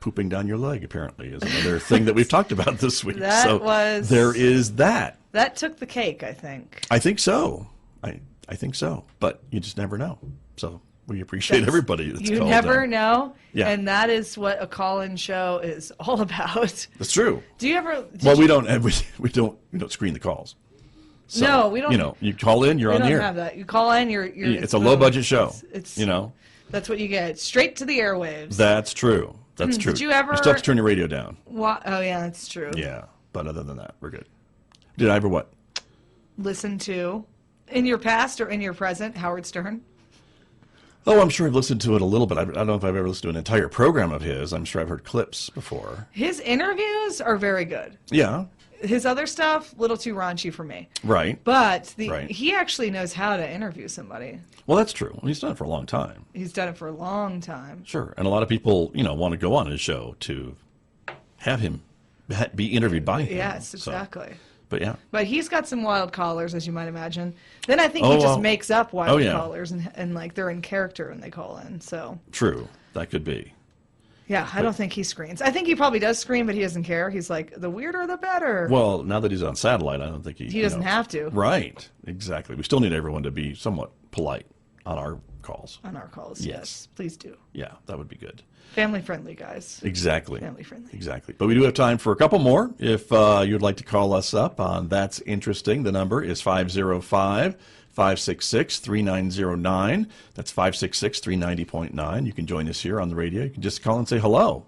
Pooping down your leg, apparently, is another thing that we've talked about this week. There is that. That took the cake, I think. I think so. I think so. But you just never know. So we appreciate everybody that's You called never in. know. Yeah. And that is what a call-in show is all about. That's true. Do you ever? Well, we don't screen the calls. So, No, we don't. You call in, you're We on the don't air. have that. You call in, you're It's a low budget show. It's That's what you get. Straight to the airwaves. That's true. That's true. Did you ever? still have to turn your radio down. Oh yeah, that's true. Yeah, but other than that, we're good. Did I ever what? Listen to, in your past or in your present, Howard Stern. Oh, I'm sure I've listened to it a little bit. I don't know if I've ever listened to an entire program of his. I'm sure I've heard clips before. His interviews are very good. Yeah. His other stuff, a little too raunchy for me. Right. But Right. he actually knows how to interview somebody. Well, that's true. He's done it for a long time. He's done it for a long time. Sure. And a lot of people, want to go on his show to have him be interviewed by him. Yes, So, exactly. but yeah. But he's got some wild callers, as you might imagine. Then I think Oh, he just well. makes up wild Oh, yeah. callers, and like they're in character when they call in. So True. That could be. yeah, I don't think he screens. I think he probably does screen, but he doesn't care. He's like, the weirder the better. Well, now that he's on satellite, I don't think he doesn't have to. Right. Exactly. We still need everyone to be somewhat polite on our calls. On our calls, Yes. yes, please do. Yeah, that would be good. Family friendly, guys. Exactly. Family friendly. Exactly. But we do have time for a couple more. If you'd like to call us up on That's Interesting, the number is 505-566-3909. That's 566-390.9. You can join us here on the radio. You can just call and say hello.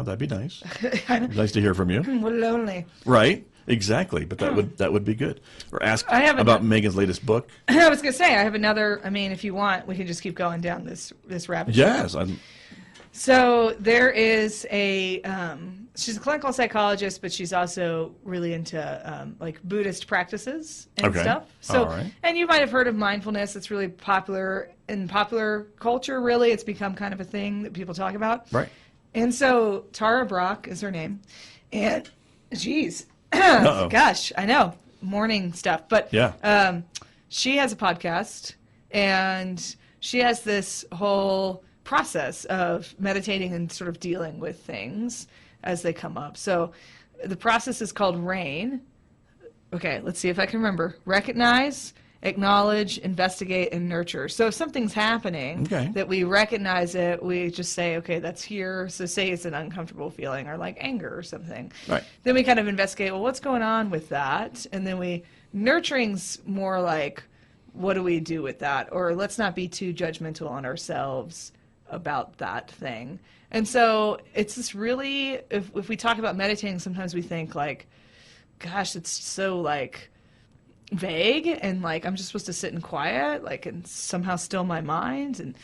that'd be nice. Nice to hear from you. What lonely. Right. Exactly. But that would be good. Or ask I have about Megan's latest book. I was going to say, I have another, I mean, if you want, we can just keep going down this rabbit trail. Yes. So there is she's a clinical psychologist, but she's also really into like Buddhist practices and stuff. So, all right. And you might have heard of mindfulness. It's really popular in popular culture, really. It's become kind of a thing that people talk about. Right. And so Tara Brach is her name. And, geez, gosh, I know, morning stuff. But yeah. She has a podcast, and she has this whole process of meditating and sort of dealing with things as they come up. So the process is called RAIN. Okay, let's see if I can remember. Recognize, acknowledge, investigate, and nurture. So if something's happening that we recognize it, we just say, okay, that's here. So say it's an uncomfortable feeling or like anger or something. Right. Then we kind of investigate, well, what's going on with that? And then nurturing's more like, what do we do with that? Or let's not be too judgmental on ourselves about that thing. And so it's this really, if we talk about meditating, sometimes we think like, gosh, it's so like vague, and like I'm just supposed to sit in quiet, like, and somehow still my mind. And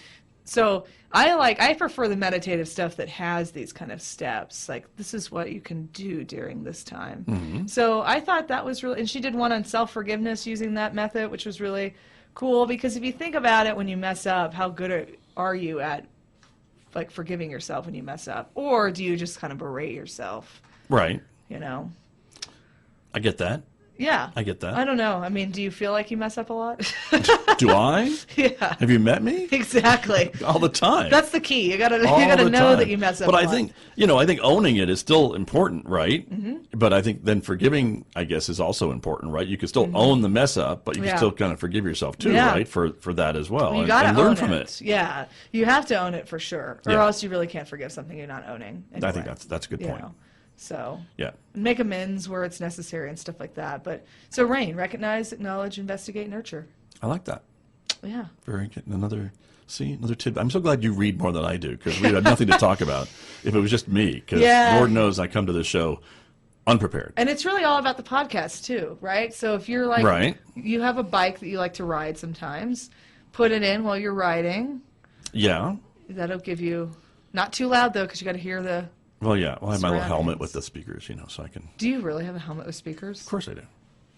so I prefer the meditative stuff that has these kind of steps, like this is what you can do during this time. Mm-hmm. So I thought that was really, and she did one on self-forgiveness using that method, which was really cool, because if you think about it, when you mess up, how good are you at like forgiving yourself when you mess up, or do you just kind of berate yourself? Right. I get that. Yeah. I get that. I don't know. I mean, do you feel like you mess up a lot? Do I? Yeah. Have you met me? Exactly. All the time. That's the key. You gotta All know that you mess up. But a I think owning it is still important, right? Mm-hmm. But I think then forgiving, I guess, is also important, right? You can still own the mess up, but you can still kind of forgive yourself too, right? For that as well, you gotta and learn own from it. Yeah, you have to own it for sure, or else you really can't forgive something you're not owning. Anyway. I think that's a good point. So yeah, make amends where it's necessary and stuff like that. But so RAIN, recognize, acknowledge, investigate, nurture. I like that. Yeah. Very good. Another tidbit. I'm so glad you read more than I do, because we had nothing to talk about if it was just me. Because Lord knows I come to this show unprepared. And it's really all about the podcast too, right? So if you're like, you have a bike that you like to ride sometimes, put it in while you're riding. Yeah. That'll give you, not too loud though, because you got to hear the. Well, yeah. Well, I have my little helmet with the speakers, so I can. Do you really have a helmet with speakers? Of course I do.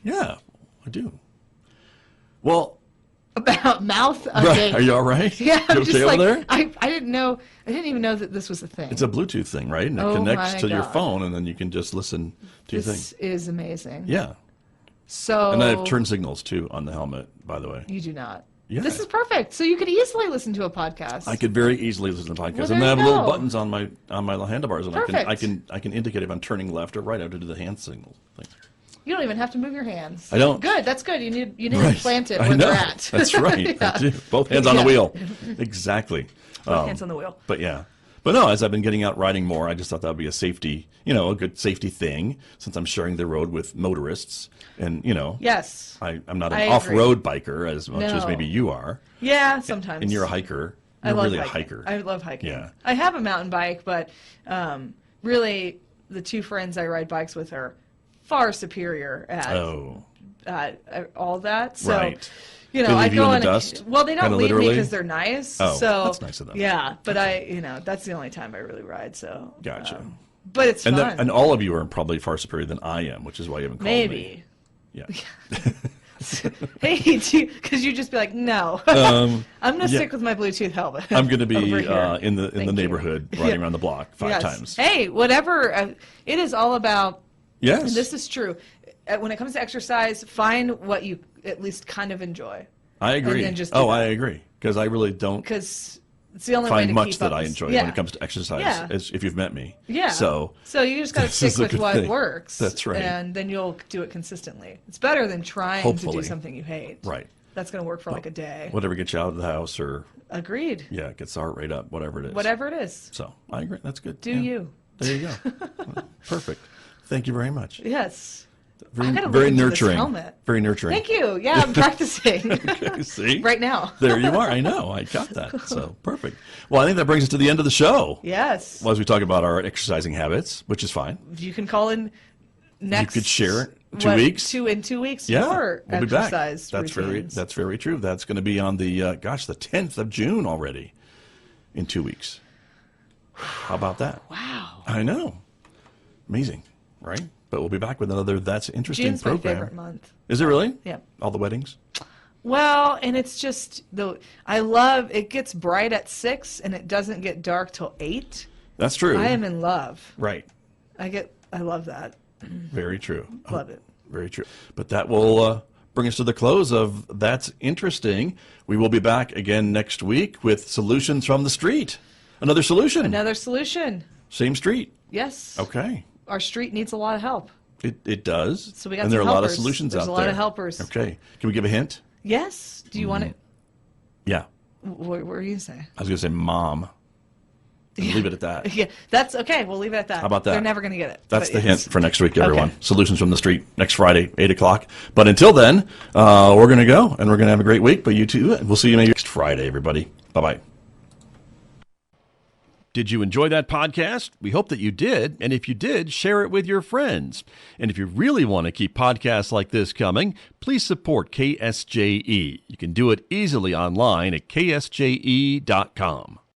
Yeah, I do. Well. About mouth update. Are you all right? Yeah, I'm just over there? I didn't know. I didn't even know that this was a thing. It's a Bluetooth thing, right? And it connects to your phone, and then you can just listen to your thing. This is amazing. Yeah. So. And I have turn signals too on the helmet, by the way. You do not. Yeah. This is perfect. So you could easily listen to a podcast. I could very easily listen to a podcast, Well, and I have there you little go. buttons on my handlebars, and Perfect. I can indicate if I'm turning left or right after do the hand signal thing. You don't even have to move your hands. I don't. Good. That's good. You need to plant it where they're at. That's right. Yeah. I do. Both hands on the wheel. Exactly. Both hands on the wheel. But yeah. But no, as I've been getting out riding more, I just thought that would be a safety, a good safety thing, since I'm sharing the road with motorists. And, Yes. I'm not an I off-road biker as much as maybe you are. Yeah, sometimes. And you're a hiker. I You're love really hiking. a hiker. I love hiking. Yeah. I have a mountain bike, but really the two friends I ride bikes with are far superior at all that. So, right. I They leave you go in the dust? Well, they don't Kinda leave me literally? because they're nice. Oh, so that's nice of them. Yeah, but that's the only time I really ride. So Gotcha. But it's fun. And all of you are probably far superior than I am, which is why you haven't called me. Maybe. Yeah. Hey, because you just be like, no, I'm going to stick with my Bluetooth helmet. I'm going to be over in the neighborhood riding around the block 5 times. Hey, whatever. It is all about. Yes. And this is true. When it comes to exercise, find what you at least kind of enjoy. I agree. And then just I agree, because I really don't because it's the only way find to much keep that up I with- enjoy yeah. when it comes to exercise. Yeah. As if you've met me. Yeah. So you just got to this stick is a with good what thing. works. That's right. And then you'll do it consistently. It's better than trying to Hopefully. do something you hate. Right. That's going to work for like a day. Whatever gets you out of the house, or Agreed. gets the heart rate up, whatever it is. Whatever it is. So I agree. That's good. Do Yeah. you. There you go. Perfect. Thank you very much. Yes. I gotta very look into this nurturing. helmet. Very nurturing. Thank you. Yeah, I'm practicing. Okay, see? Right now. There you are. I know. I got that. So perfect. Well, I think that brings us to the end of the show. Yes. Well, as we talk about our exercising habits, which is fine. You can call in next. You could share it. 2 weeks. In 2 weeks. Yeah, Your we'll be back. exercise routines. That's very true. That's going to be on the the 10th of June already, in 2 weeks. How about that? Wow. I know. Amazing, right? But we'll be back with another That's Interesting June's my program. favorite month. Is it really? Yep. All the weddings? Well, and it's just I love it gets bright at 6 and it doesn't get dark till 8. That's true. I am in love. Right. I love that. Very true. Love it. Very true. But that will bring us to the close of That's Interesting. We will be back again next week with Solutions from the Street. Another solution. Another solution. Same street. Yes. Okay. Our street needs a lot of help. It does. So we got and there are some a lot of helpers. solutions There's out there. a lot of helpers. Okay. Can we give a hint? Yes. Do you want it? Yeah. What were you going to say? I was going to say mom. And leave it at that. Yeah, that's okay. We'll leave it at that. How about that? They're never going to get it. That's but the yes. hint for next week, everyone. Okay. Solutions from the Street next Friday, 8 o'clock. But until then, we're going to go, and we're going to have a great week. But you too. We'll see you next Friday, everybody. Bye-bye. Did you enjoy that podcast? We hope that you did. And if you did, share it with your friends. And if you really want to keep podcasts like this coming, please support KSJE. You can do it easily online at ksje.com.